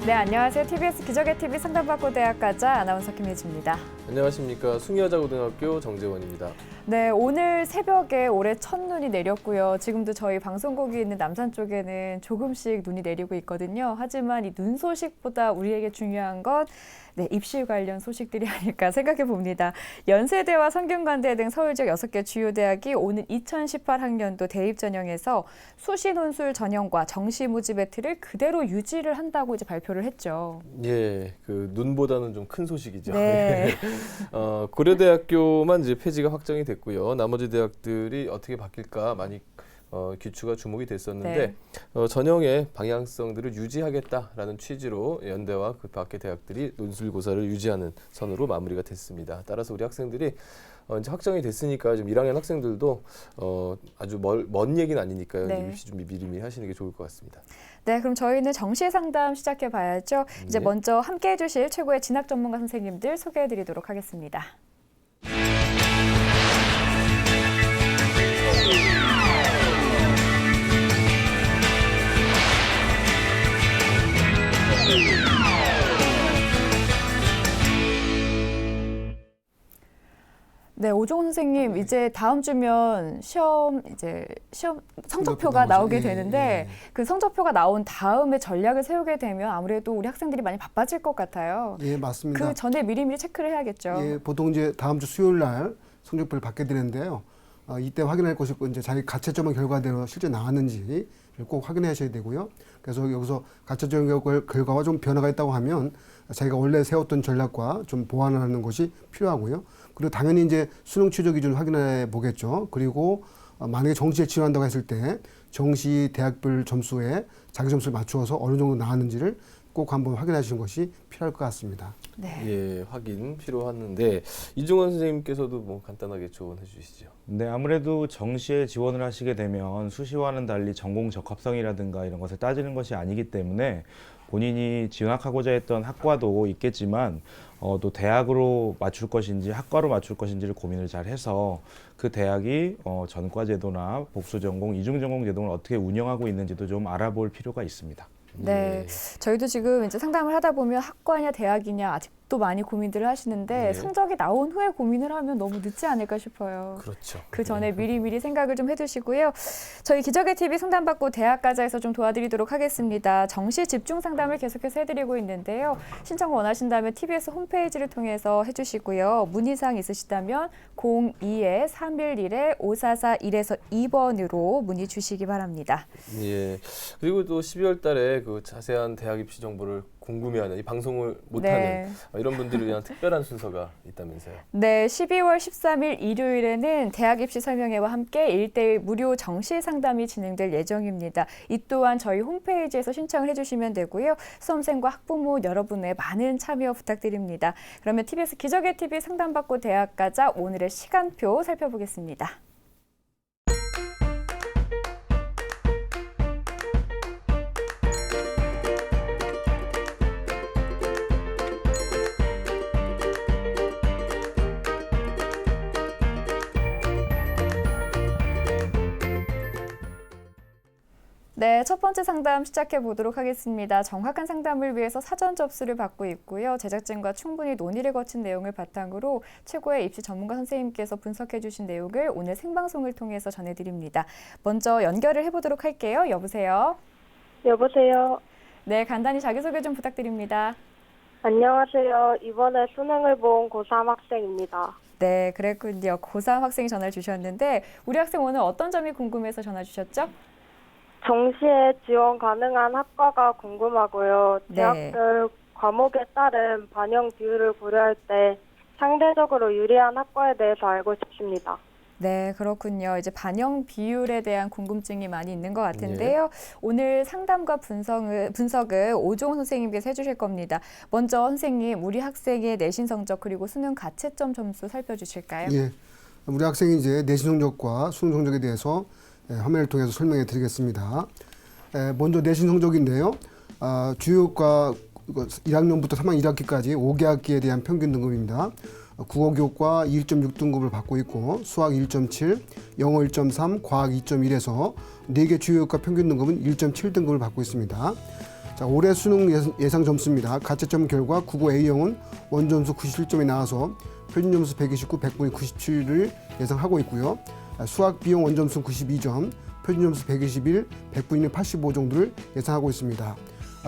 네, 안녕하세요. TBS 기적의 TV 상담받고 대학가자 아나운서 김혜지입니다. 안녕하십니까. 숭여자고등학교 정재원입니다. 네, 오늘 새벽에 올해 첫눈이 내렸고요. 지금도 저희 방송국이 있는 남산 쪽에는 조금씩 눈이 내리고 있거든요. 하지만 이 눈 소식보다 우리에게 중요한 건 입시 관련 소식들이 아닐까 생각해 봅니다. 연세대와 성균관대 등 서울 지역 6개 주요 대학이 오는 2018학년도 대입 전형에서 수시 논술 전형과 정시 모집의 틀을 그대로 유지를 한다고 이제 발표를 했죠. 예, 그 눈보다는 좀 큰 소식이죠. 네. 고려대학교만 이제 폐지가 확정이 됐고요. 나머지 대학들이 어떻게 바뀔까 많이 귀추가 주목이 됐었는데 전형의 방향성들을 유지하겠다라는 취지로 연대와 그 밖의 대학들이 논술고사를 유지하는 선으로 마무리가 됐습니다. 따라서 우리 학생들이 이제 확정이 됐으니까 좀 1학년 학생들도 아주 먼 얘기는 아니니까요. 네. 입시 준비 미리미리 하시는 게 좋을 것 같습니다. 네, 그럼 저희는 정시 상담 시작해 봐야죠. 이제 먼저 함께 해주실 최고의 진학 전문가 선생님들 소개해 드리도록 하겠습니다. 네, 오종훈 선생님, 이제 다음 주면 시험 성적표가 나오게 되는데 그 성적표가 나온 다음에 전략을 세우게 되면 아무래도 우리 학생들이 많이 바빠질 것 같아요. 예, 맞습니다. 그 전에 미리미리 체크를 해야겠죠. 예, 보통 이제 다음 주 수요일 날 성적표를 받게 되는데요. 이때 확인할 것이고 이제 자기 가채점 결과대로 실제 나왔는지 꼭 확인하셔야 되고요. 그래서 여기서 가채점 결과와 좀 변화가 있다고 하면 자기가 원래 세웠던 전략과 좀 보완하는 것이 필요하고요. 그리고 당연히 이제 수능 최저 기준을 확인해 보겠죠. 그리고 만약에 정시에 지원한다고 했을 때 정시 대학별 점수에 자기 점수를 맞추어서 어느 정도 나왔는지를 꼭 한번 확인하시는 것이 필요할 것 같습니다. 네. 예, 확인 필요하는데 이종원 선생님께서도 뭐 간단하게 조언해 주시죠. 네, 아무래도 정시에 지원을 하시게 되면 수시와는 달리 전공 적합성이라든가 이런 것을 따지는 것이 아니기 때문에 본인이 진학하고자 했던 학과도 있겠지만 또 대학으로 맞출 것인지 학과로 맞출 것인지를 고민을 잘 해서 그 대학이 전과제도나 복수전공, 이중전공 제도를 어떻게 운영하고 있는지도 좀 알아볼 필요가 있습니다. 네, 저희도 지금 이제 상담을 하다 보면 학과냐 대학이냐 아직도 많이 고민들을 하시는데 성적이 나온 후에 고민을 하면 너무 늦지 않을까 싶어요. 그렇죠. 그 전에 미리미리 생각을 좀 해두시고요. 저희 기적의 TV 상담받고 대학가자에서 좀 도와드리도록 하겠습니다. 정시 집중 상담을 계속해서 해드리고 있는데요. 신청 원하신다면 TBS 홈페이지를 통해서 해주시고요. 문의사항 있으시다면 02-311-5441에서 2번으로 문의 주시기 바랍니다. 예. 그리고 또 12월 달에 그 자세한 대학 입시 정보를 궁금해하는 이 방송을 못하는 이런 분들을 위한 특별한 순서가 있다면서요. 네, 12월 13일 일요일에는 대학 입시 설명회와 함께 1:1 무료 정시 상담이 진행될 예정입니다. 이 또한 저희 홈페이지에서 신청을 해주시면 되고요. 수험생과 학부모 여러분의 많은 참여 부탁드립니다. 그러면 TBS 기적의 TV 상담받고 대학가자 오늘의 시간표 살펴보겠습니다. 네, 첫 번째 상담 시작해 보도록 하겠습니다. 정확한 상담을 위해서 사전 접수를 받고 있고요. 제작진과 충분히 논의를 거친 내용을 바탕으로 최고의 입시 전문가 선생님께서 분석해 주신 내용을 오늘 생방송을 통해서 전해드립니다. 먼저 연결을 해보도록 할게요. 여보세요? 여보세요. 네, 간단히 자기소개 좀 부탁드립니다. 안녕하세요. 이번에 수능을 본 고3 학생입니다. 네, 그랬군요. 고3 학생이 전화를 주셨는데 우리 학생 오늘 어떤 점이 궁금해서 전화 주셨죠? 정시에 지원 가능한 학과가 궁금하고요. 네. 대학별 과목에 따른 반영 비율을 고려할 때 상대적으로 유리한 학과에 대해서 알고 싶습니다. 네, 그렇군요. 이제 반영 비율에 대한 궁금증이 많이 있는 것 같은데요. 오늘 상담과 분석을 오종훈 선생님께서 해주실 겁니다. 먼저 선생님, 우리 학생의 내신 성적 그리고 수능 가채점 점수 살펴주실까요? 예, 우리 학생이 이제 내신 성적과 수능 성적에 대해서 화면을 통해서 설명해 드리겠습니다. 먼저 내신 성적인데요. 주요과 1학년부터 3학년 1학기까지 5개 학기에 대한 평균 등급입니다. 국어 교과 1.6등급을 받고 있고 수학 1.7, 영어 1.3, 과학 2.1에서 4개 주요 교과 평균 등급은 1.7등급을 받고 있습니다. 자, 올해 수능 예상 점수입니다. 가채점 결과 국어 A형은 원점수 97점이 나와서 표준 점수 129, 100분이 97을 예상하고 있고요. 수학 B형 원점수 92점, 표준 점수 121, 100분위는 85 정도를 예상하고 있습니다.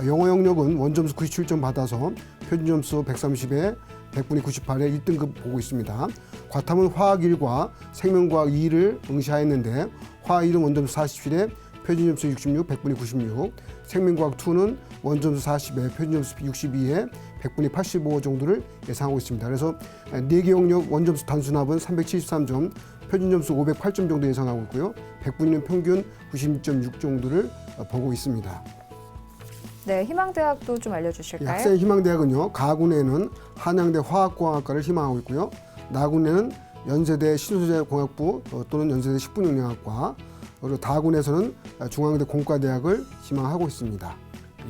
영어 영역은 원점수 97점 받아서 표준 점수 130에 100분위 98에 1등급 보고 있습니다. 과탐은 화학 1과 생명과학 2를 응시하였는데 화학 1은 원점수 47에 표준 점수 66, 100분위 96, 생명과학 2는 원점수 40에 표준 점수 62에 100분위 85 정도를 예상하고 있습니다. 그래서 4개 영역 원점수 단순합은 373점, 표준 점수 508점 정도 예상하고 있고요. 100분위는 평균 96.6 정도를 보고 있습니다. 네, 희망대학도 좀 알려주실까요? 학생 희망대학은요, 가군에는 한양대 화학공학과를 희망하고 있고요. 나군에는 연세대 신소재공학부 또는 연세대 식품영양학과, 그리고 다군에서는 중앙대 공과대학을 희망하고 있습니다.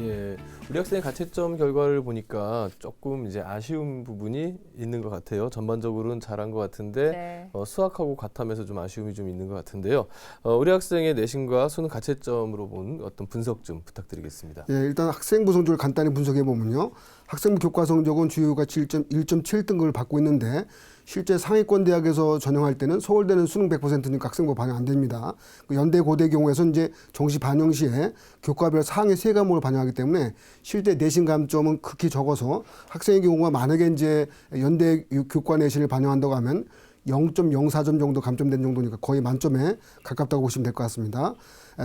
예, 우리 학생의 가채점 결과를 보니까 조금 이제 아쉬운 부분이 있는 것 같아요. 전반적으로는 잘한 것 같은데 네. 수학하고 과탐에서 좀 아쉬움이 좀 있는 것 같은데요. 우리 학생의 내신과 수능 가채점으로 본 어떤 분석 좀 부탁드리겠습니다. 예, 일단 학생부 성적을 간단히 분석해 보면요, 학생부 교과 성적은 주요가 1.7등급을 받고 있는데 실제 상위권 대학에서 전형할 때는 서울대는 수능 100%니까 학생부 반영 안 됩니다. 연대 고대 경우에서 이제 정시 반영 시에 교과별 상위 3과목을 반영하기 때문에 실제 내신 감점은 극히 적어서 학생의 경우가 만약에 이제 연대 교과 내신을 반영한다고 하면 0.04점 정도 감점된 정도니까 거의 만점에 가깝다고 보시면 될 것 같습니다.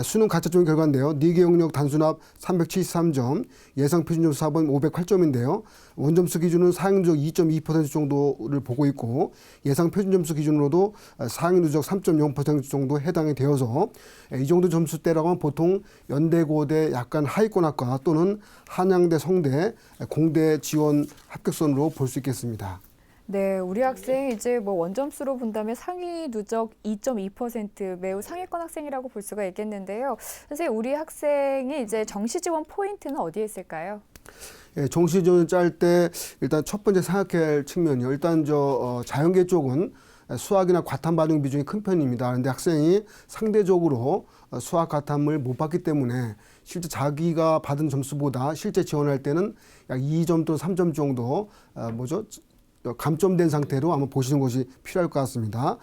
수능 가채점 결과인데요. 4개 영역 단순합 373점, 예상 표준 점수 4번 508점인데요. 원점수 기준은 상위 누적 2.2% 정도를 보고 있고 예상 표준 점수 기준으로도 상위 누적 3.0% 정도 해당이 되어서 이 정도 점수대라고 하면 보통 연대 고대 약간 하위권 학과 또는 한양대 성대 공대 지원 합격선으로 볼 수 있겠습니다. 네, 우리 학생 이제 뭐 원점수로 본다면 상위 누적 2.2% 매우 상위권 학생이라고 볼 수가 있겠는데요. 선생님, 우리 학생이 이제 정시 지원 포인트는 어디에 있을까요? 예, 정시 지원을 짤 때 일단 첫 번째 생각해야 할 측면이요. 일단 자연계 쪽은 수학이나 과탐 반영 비중이 큰 편입니다. 그런데 학생이 상대적으로 수학 과탐을 못 받기 때문에 실제 자기가 받은 점수보다 실제 지원할 때는 약 2점 또는 3점 정도 감점된 상태로 한번 보시는 것이 필요할 것 같습니다.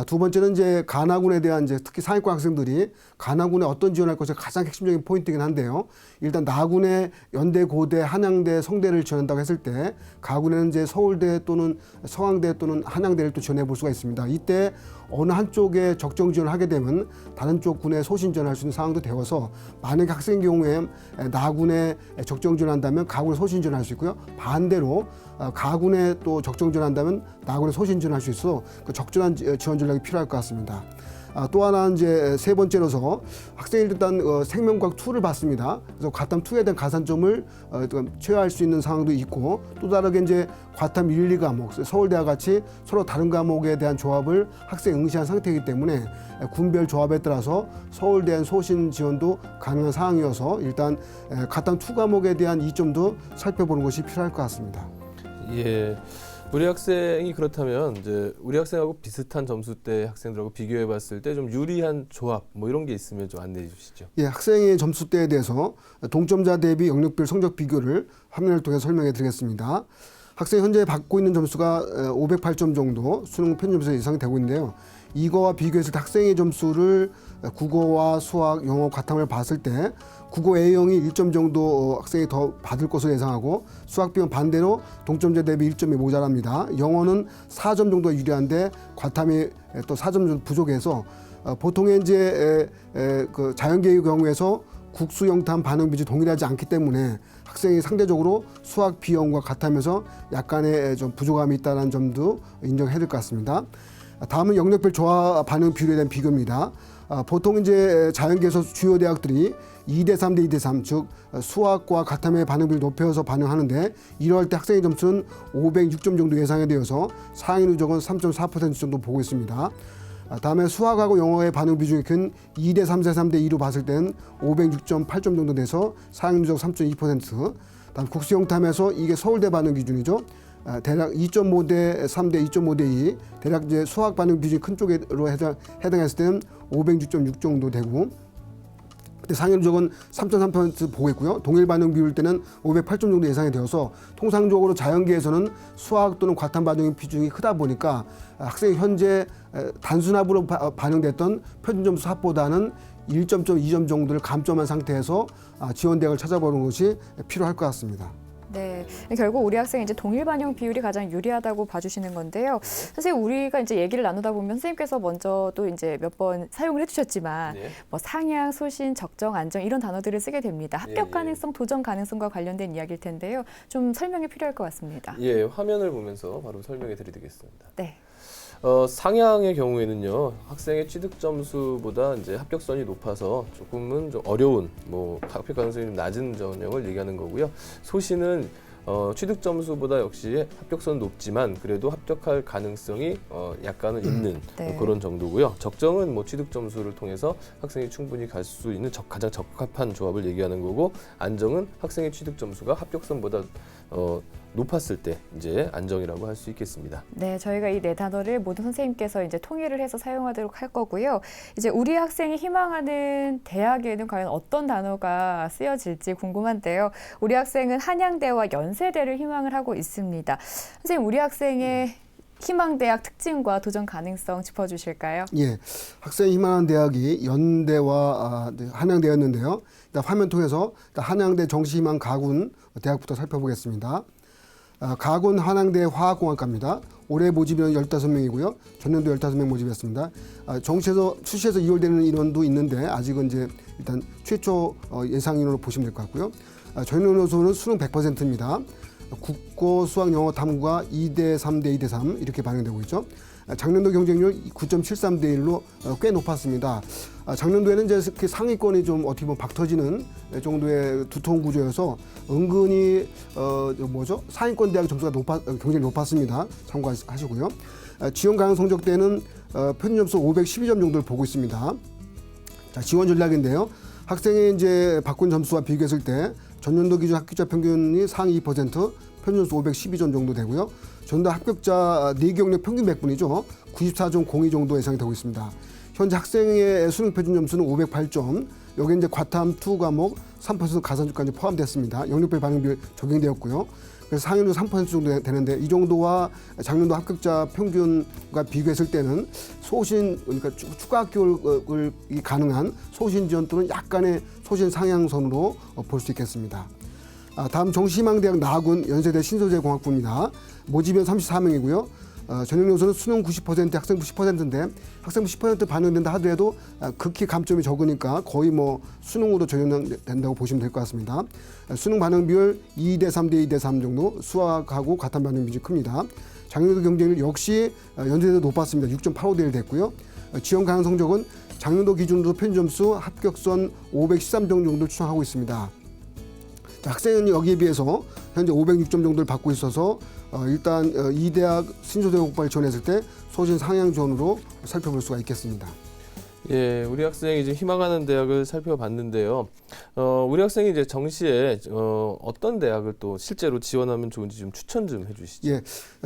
두 번째는 이제 간화군에 대한 이제 특히 상위권 학생들이 간화군에 어떤 지원할 것이 가장 핵심적인 포인트이긴 한데요. 일단 나군에 연대, 고대, 한양대, 성대를 지원한다고 했을 때 가군에는 이제 서울대 또는 서강대 또는 한양대를 또 지원해 볼 수가 있습니다. 이때 어느 한쪽에 적정 지원을 하게 되면 다른 쪽 군에 소신 지원할 수 있는 상황도 되어서 만약 학생의 경우에 나군에 적정 지원한다면 가군에 소신 지원할 수 있고요. 반대로 가군에 또 적정 지원한다면 나군에 소신 지원할 수 있어 그 적절한 지원 전략이 필요할 것 같습니다. 또 하나는 이제 세 번째로서 학생이 일단 생명과학 2를 받습니다. 그래서 과탐 2에 대한 가산점을 최하할 수 있는 상황도 있고 또 다르게 이제 과탐 1, 2과목 서울대와 같이 서로 다른 과목에 대한 조합을 학생이 응시한 상태이기 때문에 군별 조합에 따라서 서울대한 소신 지원도 가능한 상황이어서 일단 과탐 2과목에 대한 이점도 살펴보는 것이 필요할 것 같습니다. 예. 우리 학생이 그렇다면 이제 우리 학생하고 비슷한 점수대 학생들하고 비교해 봤을 때 좀 유리한 조합 뭐 이런 게 있으면 좀 안내해 주시죠. 예, 학생의 점수대에 대해서 동점자 대비 영역별 성적 비교를 화면을 통해 설명해 드리겠습니다. 학생이 현재 받고 있는 점수가 508점 정도 수능 평균 점수가 예상이 되고 있는데요. 이거와 비교했을 때 학생의 점수를 국어와 수학, 영어, 과탐을 봤을 때 국어 A형이 1점 정도 학생이 더 받을 것으로 예상하고 수학 B형 반대로 동점자 대비 1점이 모자랍니다. 영어는 4점 정도 유리한데 과탐이 또 4점 정도 부족해서 보통의 이제 그 자연계의 경우에서 국수 영탐 반응 비율이 동일하지 않기 때문에 학생이 상대적으로 수학 B형과 같으면서 약간의 좀 부족함이 있다는 점도 인정해야 될 것 같습니다. 다음은 영역별 조화 반응 비율에 대한 비교입니다. 보통 이제 자연계에서 주요 대학들이 2대 3대 2대 3, 즉 수학과 과탐의 반응 비율을 높여서 반영하는데 이러할 때 학생의 점수는 506점 정도 예상이 되어서 상위 누적은 3.4% 정도 보고 있습니다. 다음에 수학하고 영어의 반응 비중이 큰 2대 3대 3대 2로 봤을 때는 506.8점 정도 돼서 상위 누적 3.2%. 다음 국수 영탐에서 이게 서울대 반응 기준이죠. 대략 2.5대 3대 2.5대 2 대략 이제 수학 반응 비중이 큰 쪽으로 해당했을 때는 506.6 정도 되고 그때 상위 누적은 3.3% 보겠고요. 동일 반영 비율 때는 508점 정도 예상이 되어서 통상적으로 자연계에서는 수학 또는 과탄 반영의 비중이 크다 보니까 학생이 현재 단순합으로 반영됐던 표준 점수 합보다는 1점, 2점 정도를 감점한 상태에서 지원 대학을 찾아보는 것이 필요할 것 같습니다. 네, 결국 우리 학생이 이제 동일 반영 비율이 가장 유리하다고 봐주시는 건데요. 선생님, 우리가 이제 얘기를 나누다 보면 선생님께서 먼저 또 이제 몇 번 사용을 해주셨지만 네. 뭐 상향, 소신, 적정, 안정 이런 단어들을 쓰게 됩니다. 합격 예. 가능성, 도전 가능성과 관련된 이야기일 텐데요. 좀 설명이 필요할 것 같습니다. 예, 화면을 보면서 바로 설명해 드리겠습니다. 네. 상향의 경우에는요, 학생의 취득 점수보다 이제 합격선이 높아서 조금은 좀 어려운, 뭐 합격 가능성이 좀 낮은 전형을 얘기하는 거고요. 소신은 취득 점수보다 역시 합격선 높지만 그래도 합격할 가능성이 약간은 있는 네. 그런 정도고요. 적정은 뭐 취득 점수를 통해서 학생이 충분히 갈 수 있는 가장 적합한 조합을 얘기하는 거고, 안정은 학생의 취득 점수가 합격선보다 높았을 때 이제 안정이라고 할 수 있겠습니다. 네, 저희가 이 네 단어를 모든 선생님께서 이제 통일을 해서 사용하도록 할 거고요. 이제 우리 학생이 희망하는 대학에는 과연 어떤 단어가 쓰여질지 궁금한데요. 우리 학생은 한양대와 연세대를 희망을 하고 있습니다. 선생님, 우리 학생의 희망대학 특징과 도전 가능성 짚어주실까요? 예, 학생이 희망하는 대학이 연대와 한양대였는데요. 일단 화면 통해서 한양대 정시희망 가군 대학부터 살펴보겠습니다. 가군 한양대 화학공학과입니다. 올해 모집인원 15명이고요. 전년도 15명 모집했습니다. 정시에서 수시에서 이월되는 인원도 있는데 아직은 이제 일단 최초 예상 인원으로 보시면 될 것 같고요. 전년 요소는 수능 100%입니다. 국어, 수학, 영어, 탐구가 2대 3대 2대 3 이렇게 반영되고 있죠. 작년도 경쟁률 9.73대 1로 꽤 높았습니다. 작년도에는 이제 상위권이 좀 어떻게 보면 박 터지는 정도의 두터운 구조여서 은근히 상위권 대학 점수가 굉장히 높았습니다. 참고하시고요. 지원 가능 성적대는 표준 점수 512점 정도를 보고 있습니다. 자, 지원 전략인데요. 학생이 이제 바꾼 점수와 비교했을 때 전년도 기준 합격자 평균이 상위 2%, 표준 점수 512점 정도 되고요. 전년도 합격자 4경력 평균 100분이죠. 94.02 정도 예상이 되고 있습니다. 현재 학생의 수능 표준 점수는 508점. 여기 이제 과탐 2 과목 3% 가산점까지 포함됐습니다. 영역별 반영 비율 적용되었고요. 그래서 상위로 3% 정도 되는데 이 정도와 작년도 합격자 평균과 비교했을 때는 소신, 그러니까 추가 합격을 가능한 소신 지원 또는 약간의 소신 상향선으로 볼 수 있겠습니다. 다음 정시희망대학 나군 연세대 신소재공학부입니다. 모집인 34명이고요. 전형 요소는 수능 90%, 학생부 10%인데 학생부 10% 반영된다 하더라도 극히 감점이 적으니까 거의 뭐 수능으로 적용된다고 보시면 될 것 같습니다. 수능 반영 비율 2대 3대 2대 3 정도, 수학하고 과탄 반영 비율이 큽니다. 작년도 경쟁률 역시 연세대도 높았습니다. 6.85대 1 됐고요. 지원 가능 성적은 작년도 기준으로 표준 점수 합격선 513점 정도를 추정하고 있습니다. 학생은 여기에 비해서 현재 506점 정도를 받고 있어서 일단 이 대학 신소재공학과를 지원했을 때 소신 상향 지원으로 살펴볼 수가 있겠습니다. 예, 우리 학생이 이제 희망하는 대학을 살펴봤는데요. 우리 학생이 이제 정시에 어떤 대학을 또 실제로 지원하면 좋은지 좀 추천 좀 해주시죠. 예,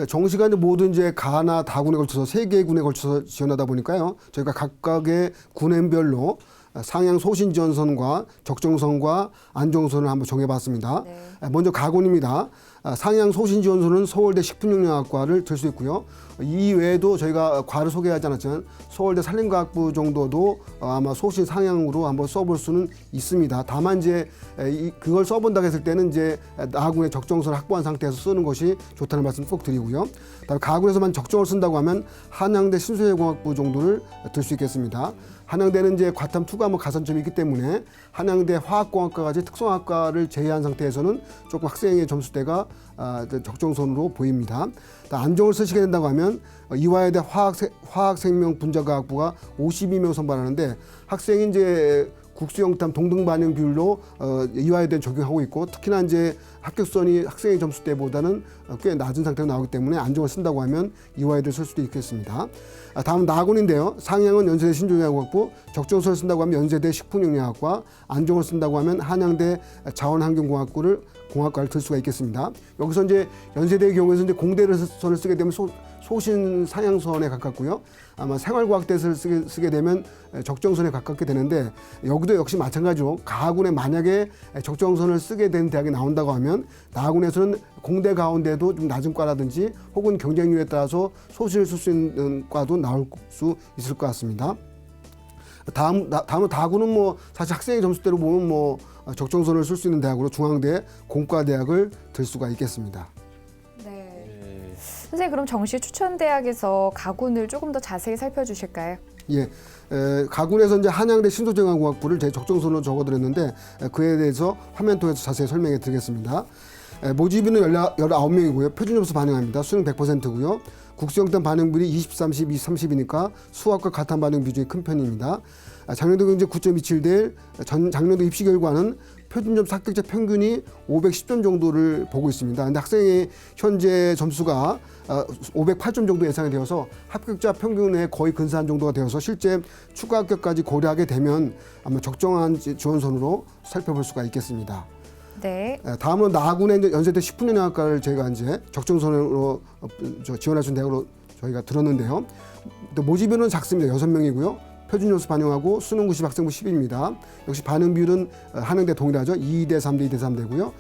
정시가 이제 모든 이제 가나 다군에 걸쳐서 3개의 군에 걸쳐서 지원하다 보니까요. 저희가 각각의 군행별로 상향 소신 지원선과 적정선과 안정선을 한번 정해봤습니다. 네. 먼저 가군입니다. 상향 소신 지원선은 서울대 식품영양학과를 들 수 있고요. 이 외에도 저희가 과를 소개하지 않았지만 서울대 산림과학부 정도도 아마 소신 상향으로 한번 써볼 수는 있습니다. 다만 이제 그걸 써본다고 했을 때는 이제 나군의 적정선을 확보한 상태에서 쓰는 것이 좋다는 말씀 꼭 드리고요. 다음 가군에서만 적정을 쓴다고 하면 한양대 신소재공학부 정도를 들 수 있겠습니다. 한양대는 이제 과탐 2 과목 가산점이 있기 때문에 한양대 화학공학과까지 특성학과를 제외한 상태에서는 조금 학생의 점수대가 적정선으로 보입니다. 안정을 쓰시게 된다고 하면 이화여대 화학생명분자과학부가 52명 선발하는데 학생이 이제 국수영탐 동등 반영 비율로 이화여대는 적용하고 있고 특히나 이제 합격선이 학생의 점수 때보다는 꽤 낮은 상태로 나오기 때문에 안정을 쓴다고 하면 이화여대를 쓸 수도 있겠습니다. 다음 나군인데요. 상향은 연세대 신조영양학부, 적정선을 쓴다고 하면 연세대 식품영양학과, 안정을 쓴다고 하면 한양대 자원환경공학과를 들 수가 있겠습니다. 여기서 이제 연세대의 경우에서 이제 공대를 선을 쓰게 되면 소신 상향선에 가깝고요. 아마 생활과학대에서 쓰게 되면 적정선에 가깝게 되는데 여기도 역시 마찬가지로 가군에 만약에 적정선을 쓰게 된 대학이 나온다고 하면 나군에서는 공대 가운데도 좀 낮은 과라든지 혹은 경쟁률에 따라서 소신을 쓸 수 있는 과도 나올 수 있을 것 같습니다. 다음으로 다군은 뭐 사실 학생의 점수대로 보면 뭐 적정선을 쓸 수 있는 대학으로 중앙대 공과대학을 들 수가 있겠습니다. 네. 선생님 그럼 정시 추천대학에서 가군을 조금 더 자세히 살펴주실까요? 예, 가군에서 이제 한양대 신소재강공학부를 제 적정선으로 적어드렸는데 그에 대해서 화면 통해서 자세히 설명해 드리겠습니다. 모집인은 19명이고요. 표준 점수 반영합니다. 수능 100%고요. 국수영단 반영비율이 20, 30, 20, 30이니까 수학과 가탄 반영 비중이 큰 편입니다. 작년도 경제 9.27대 1, 작년도 입시 결과는 표준점수 합격자 평균이 510점 정도를 보고 있습니다. 근데 학생의 현재 점수가 508점 정도 예상이 되어서 합격자 평균에 거의 근사한 정도가 되어서 실제 추가 합격까지 고려하게 되면 아마 적정한 지원선으로 살펴볼 수가 있겠습니다. 네. 다음은 나군의 이제 연세대 10분연학과를 저희가 이제 적정선으로 지원할 수 있는 대학으로 저희가 들었는데요. 모집인은 작습니다. 6명이고요. 표준 점수 반영하고 수능 90 학생부 10입니다. 역시 반응 비율은 한양대 동일하죠. 2대 3대 2대 3대고요.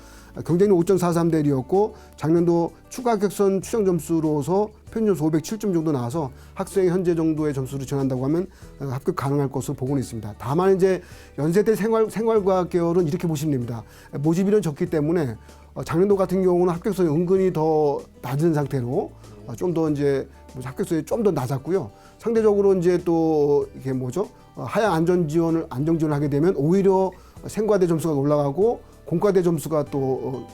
경쟁률 5.43대 1이었고 작년도 추가 합격선 추정 점수로서 표준 점수 507점 정도 나와서 학생이 현재 정도의 점수를 지원한다고 하면 합격 가능할 것으로 보고는 있습니다. 다만 이제 연세대 생활과학 계열은 이렇게 보시면 됩니다. 모집인은 적기 때문에 작년도 같은 경우는 합격선이 은근히 더 낮은 상태로 좀 더 이제 합격선이 좀 더 낮았고요. 상대적으로 이제 또 이게 뭐죠? 하향 안정 지원을 하게 되면 오히려 생과대 점수가 올라가고 공과대 점수가 또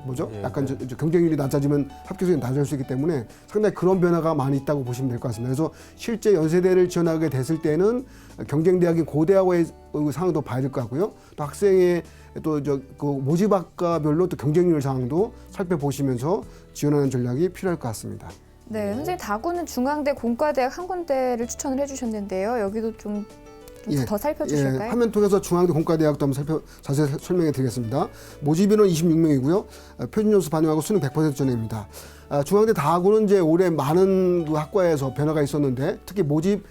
뭐죠? 약간 경쟁률이 낮아지면 합격선이 낮아질 수 있기 때문에 상당히 그런 변화가 많이 있다고 보시면 될 것 같습니다. 그래서 실제 연세대를 지원하게 됐을 때는 경쟁대학인 고대하고의 상황도 봐야 될 것 같고요. 또 학생의 또 그 모집학과별로 또 경쟁률 상황도 살펴보시면서 지원하는 전략이 필요할 것 같습니다. 네, 선생님 다군은 중앙대 공과대학 한 군데를 추천을 해주셨는데요. 여기도 좀 더 살펴주실까요? 예, 화면 통해서 중앙대 공과대학도 한번 자세히 설명해 드리겠습니다. 모집인은 26명이고요. 표준 점수 반영하고 수능 100% 전형입니다. 중앙대 다군은 이제 올해 많은 그 학과에서 변화가 있었는데 특히 모집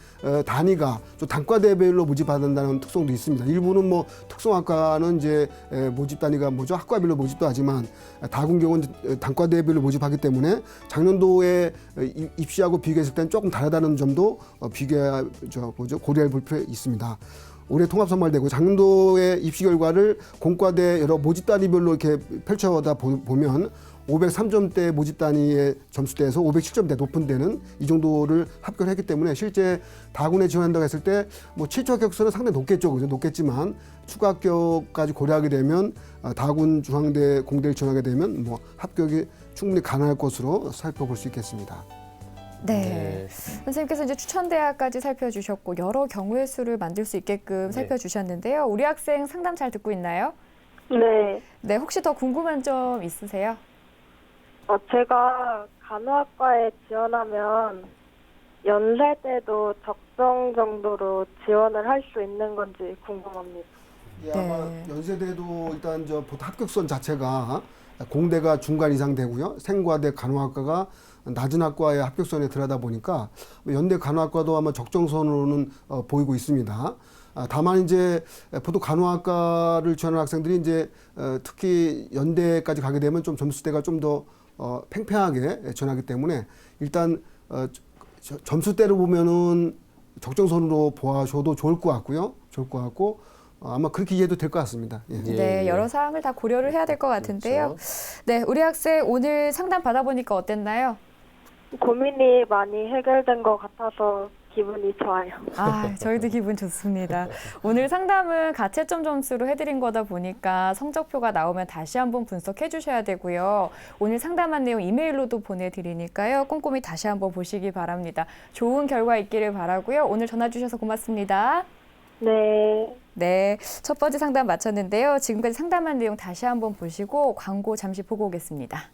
단위가 좀 단과대별로 모집받는다는 특성도 있습니다. 일부는 뭐 특성학과는 이제 모집 단위가 뭐죠? 학과별로 모집도 하지만 다군 경우는 단과대별로 모집하기 때문에 작년도에 입시하고 비교했을 때는 조금 다르다는 점도 고려할 필요가 있습니다. 올해 통합 선발되고 작년도의 입시 결과를 공과대 여러 모집 단위별로 이렇게 펼쳐다 보면 503점대 모집 단위의 점수대에서 507점대 높은 데는 이 정도를 합격을 했기 때문에 실제 다군에 지원한다고 했을 때 뭐 7초 합격수는 상당히 높겠죠. 그죠? 높겠지만 추가 합격까지 고려하게 되면 다군 중앙대 공대를 지원하게 되면 뭐 합격이 충분히 가능할 것으로 살펴볼 수 있겠습니다. 네. 선생님께서 이제 추천대학까지 살펴주셨고 여러 경우의 수를 만들 수 있게끔 살펴주셨는데요. 우리 학생 상담 잘 듣고 있나요? 네. 네, 혹시 더 궁금한 점 있으세요? 제가 간호학과에 지원하면 연세대도 적정 정도로 지원을 할 수 있는 건지 궁금합니다. 예, 아마 연세대도 일단 보통 합격선 자체가 공대가 중간 이상 되고요. 생과대 간호학과가 낮은 학과의 합격선에 들어가다 보니까 연대 간호학과도 아마 적정선으로는 보이고 있습니다. 다만 이제 보통 간호학과를 지원하는 학생들이 이제 특히 연대까지 가게 되면 좀 점수대가 좀 더 팽팽하게 지원하기 때문에 일단 점수대로 보면은 적정선으로 보아줘도 좋을 것 같고요. 좋을 것 같고 아마 그렇게 이해도 될 것 같습니다. 예. 네, 여러 사항을 다 고려를 해야 될 것 같은데요. 네, 우리 학생 오늘 상담 받아보니까 어땠나요? 고민이 많이 해결된 것 같아서 기분이 좋아요. 저희도 기분 좋습니다. 오늘 상담은 가채점 점수로 해드린 거다 보니까 성적표가 나오면 다시 한번 분석해 주셔야 되고요. 오늘 상담한 내용 이메일로도 보내드리니까요. 꼼꼼히 다시 한번 보시기 바랍니다. 좋은 결과 있기를 바라고요. 오늘 전화 주셔서 고맙습니다. 네. 네, 첫 번째 상담 마쳤는데요. 지금까지 상담한 내용 다시 한번 보시고 광고 잠시 보고 오겠습니다.